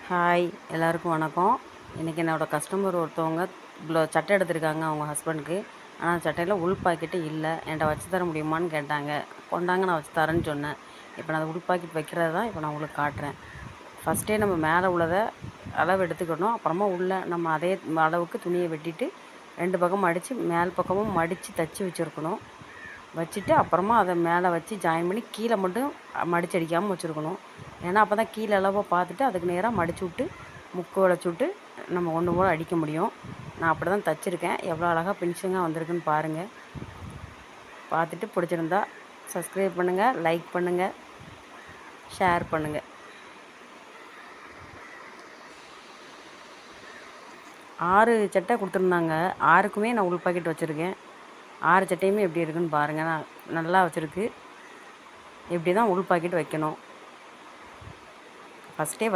Hi, எல்லாருக்கும் வணக்கம். இன்றைக்கி என்னோடய கஸ்டமர் ஒருத்தவங்க இவ்வளோ சட்டை எடுத்திருக்காங்க அவங்க ஹஸ்பண்டுக்கு. ஆனால் சட்டையில் உள் பாக்கெட்டு இல்லை. என்கிட்ட வச்சு தர முடியுமான்னு கேட்டாங்க. கொண்டாங்க, நான் வச்சு தரேன்னு சொன்னேன். இப்போ நான் அதை உள் பாக்கெட் வைக்கிறது தான் இப்போ நான் உங்களுக்கு காட்டுறேன். ஃபஸ்ட்டே நம்ம மேலே உள்ளதை அளவு எடுத்துக்கணும். அப்புறமா உள்ளே நம்ம அதே அளவுக்கு துணியை வெட்டிட்டு 2 பக்கமும் மடித்து மேல் பக்கமும் மடித்து தைச்சி வச்சுருக்கணும். வச்சுட்டு அப்புறமா அதை மேலே வச்சு ஜாயின் பண்ணி கீழே மட்டும் மடித்து அடிக்காமல் வச்சுருக்கணும். ஏன்னா அப்போ தான் கீழே அளவை பார்த்துட்டு அதுக்கு நேராக மடித்து விட்டு முக்கு வளைச்சி விட்டு நம்ம ஒன்று போல் அடிக்க முடியும். நான் அப்படி தான் தைச்சிருக்கேன். எவ்வளோ அழகாக ஃபினிஷிங்காக வந்திருக்குன்னு பாருங்கள். பார்த்துட்டு பிடிச்சிருந்தா சப்ஸ்கிரைப் பண்ணுங்கள், லைக் பண்ணுங்கள், ஷேர் பண்ணுங்கள். 6 சட்டை கொடுத்துருந்தாங்க. 6க்குமே நான் உள் பாக்கெட் வச்சுருக்கேன். 6 சட்டையுமே எப்படி இருக்குன்னு பாருங்கள். நான் நல்லா வச்சுருக்கு. இப்படி தான் உள் பாக்கெட் வைக்கணும். ஃபஸ்ட்டே